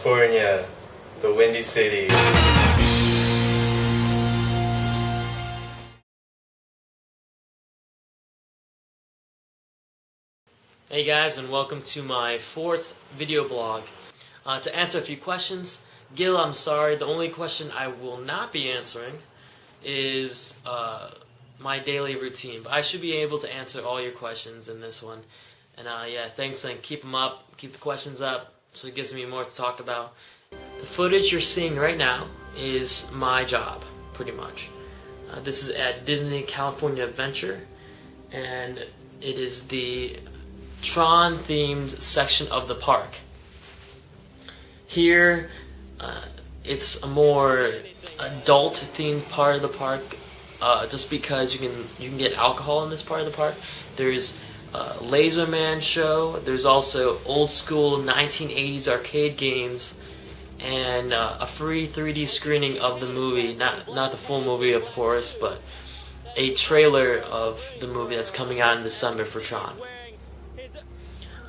California, the Windy City. Hey guys, and welcome to my 4th video blog. To answer a few questions, Gil, I'm sorry, the only question I will not be answering is my daily routine, but I should be able to answer all your questions in this one. And yeah, thanks, and keep them up, keep the questions up, so it gives me more to talk about. The footage you're seeing right now is my job, pretty much. This is at Disney California Adventure, and it is the Tron-themed section of the park. Here, it's a more adult-themed part of the park, just because you can get alcohol in this part of the park. There's a Laser Man show. There's also old-school 1980s arcade games, and a free 3D screening of the movie. Not the full movie, of course, but a trailer of the movie that's coming out in December for Tron.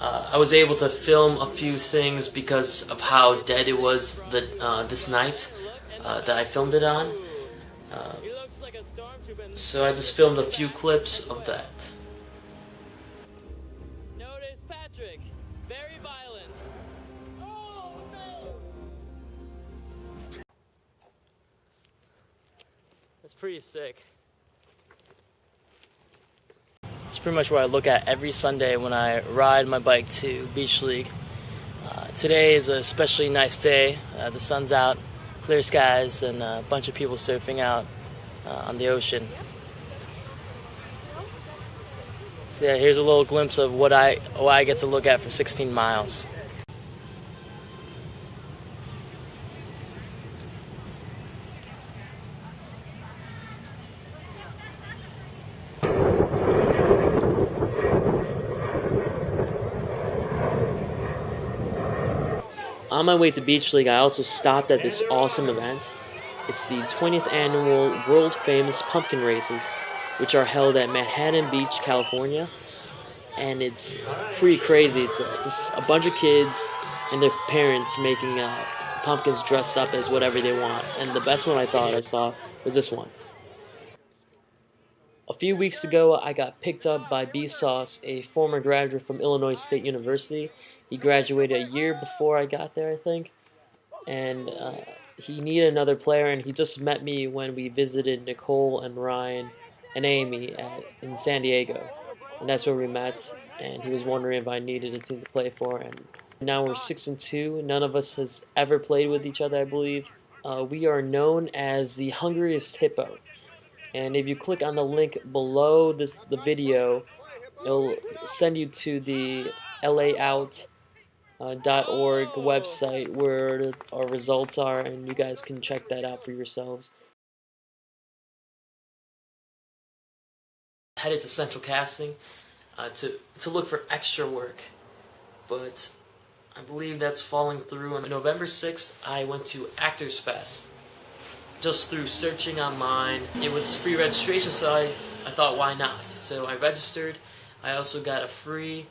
I was able to film a few things because of how dead it was this night that I filmed it on. So I just filmed a few clips of that. Notice Patrick, very violent. Oh no! That's pretty sick. It's pretty much what I look at every Sunday when I ride my bike to Beach League. Today is a especially nice day. The sun's out, clear skies, and a bunch of people surfing out on the ocean. So yeah, here's a little glimpse of what I get to look at for 16 miles. On my way to Beach League, I also stopped at this awesome event. It's the 20th annual world-famous pumpkin races, which are held at Manhattan Beach, California. And it's pretty crazy. It's just a bunch of kids and their parents making pumpkins dressed up as whatever they want. And the best one I thought I saw was this one. A few weeks ago, I got picked up by B-Sauce, a former graduate from Illinois State University. He graduated a year before I got there, I think, and he needed another player, and he just met me when we visited Nicole and Ryan and Amy in San Diego, and that's where we met, and he was wondering if I needed a team to play for, and now we're 6-2. None of us has ever played with each other, I believe. We are known as the Hungriest Hippo, and if you click on the link below the video, it'll send you to the LAOUT .org website where our results are, and you guys can check that out for yourselves. Headed to Central Casting to look for extra work, but I believe that's falling through. On November 6th, I went to Actors Fest. Just through searching online, it was free registration, so I thought, why not? So I registered. I also got a free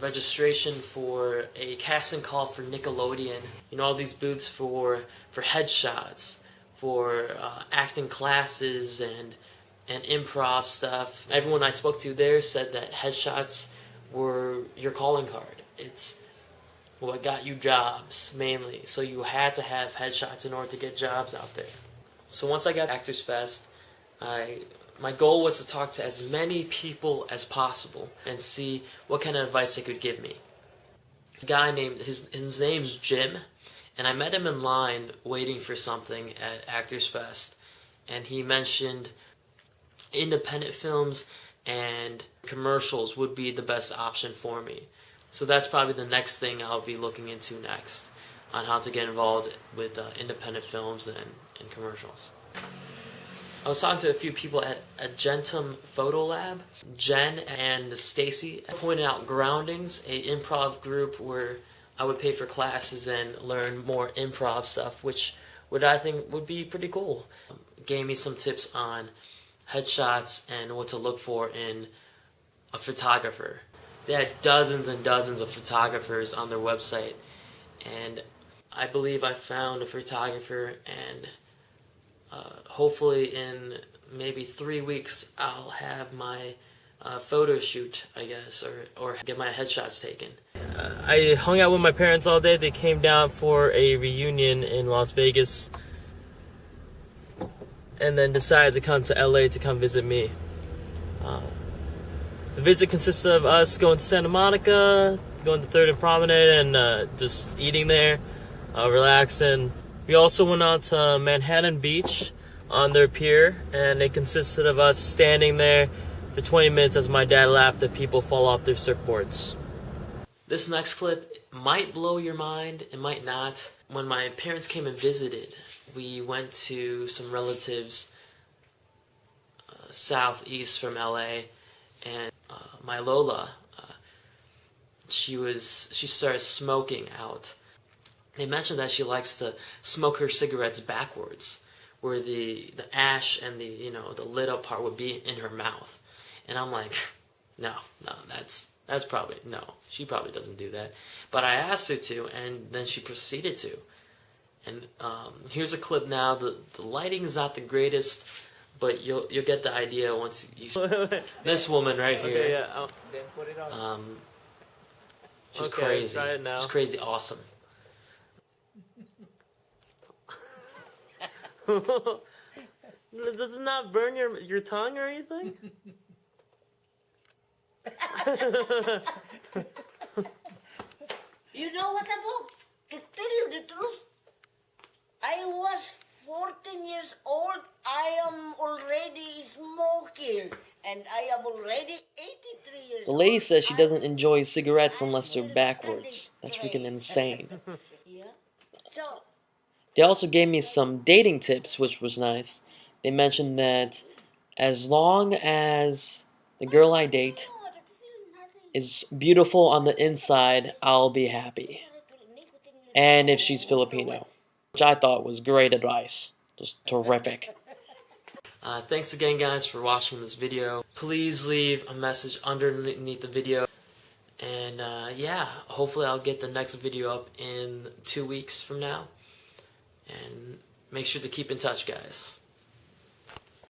registration for a casting call for Nickelodeon. You know, all these booths for headshots, for acting classes and improv stuff. Everyone I spoke to there said that headshots were your calling card. It's what got you jobs, mainly. So you had to have headshots in order to get jobs out there. So once I got Actors Fest, my goal was to talk to as many people as possible and see what kind of advice they could give me. A guy named, his name's Jim, and I met him in line waiting for something at Actors Fest, and he mentioned independent films and commercials would be the best option for me. So that's probably the next thing I'll be looking into next, on how to get involved with independent films and commercials. I was talking to a few people at Gentum Photo Lab. Jen and Stacy pointed out Groundings, a improv group where I would pay for classes and learn more improv stuff, which I think would be pretty cool. Gave me some tips on headshots and what to look for in a photographer. They had dozens and dozens of photographers on their website, and I believe I found a photographer, and hopefully in maybe 3 weeks I'll have my photo shoot, I guess, or get my headshots taken. I hung out with my parents all day. They came down for a reunion in Las Vegas and then decided to come to LA to come visit me. The visit consisted of us going to Santa Monica, going to 3rd and Promenade, and just eating there, relaxing. We also went out to Manhattan Beach on their pier, and it consisted of us standing there for 20 minutes as my dad laughed at people fall off their surfboards. This next clip might blow your mind, it might not. When my parents came and visited, we went to some relatives southeast from LA, and my Lola, she started smoking out. They mentioned that she likes to smoke her cigarettes backwards, where the ash and the lit up part would be in her mouth. And I'm like, no, that's probably, no, she probably doesn't do that. But I asked her to, and then she proceeded to. And here's a clip now. The lighting is not the greatest, but you'll get the idea once you see this woman right here. Okay, yeah. Then put it on. She's Okay, crazy. try it now. She's crazy awesome. Does it not burn your tongue or anything? You know what, Abu? To tell you the truth, I was 14 years old. I am already smoking, and I am already 83 years The old. lady says she doesn't enjoy cigarettes unless they're backwards. That's freaking insane. Yeah. So, They also gave me some dating tips, which was nice. They mentioned that as long as the girl I date no, I don't feel nothing. is beautiful on the inside, I'll be happy. And if she's Filipino, which I thought was great advice. Just terrific. Thanks again, guys, for watching this video. Please leave a message underneath the video. And yeah, hopefully I'll get the next video up in 2 weeks from now. And make sure to keep in touch, guys.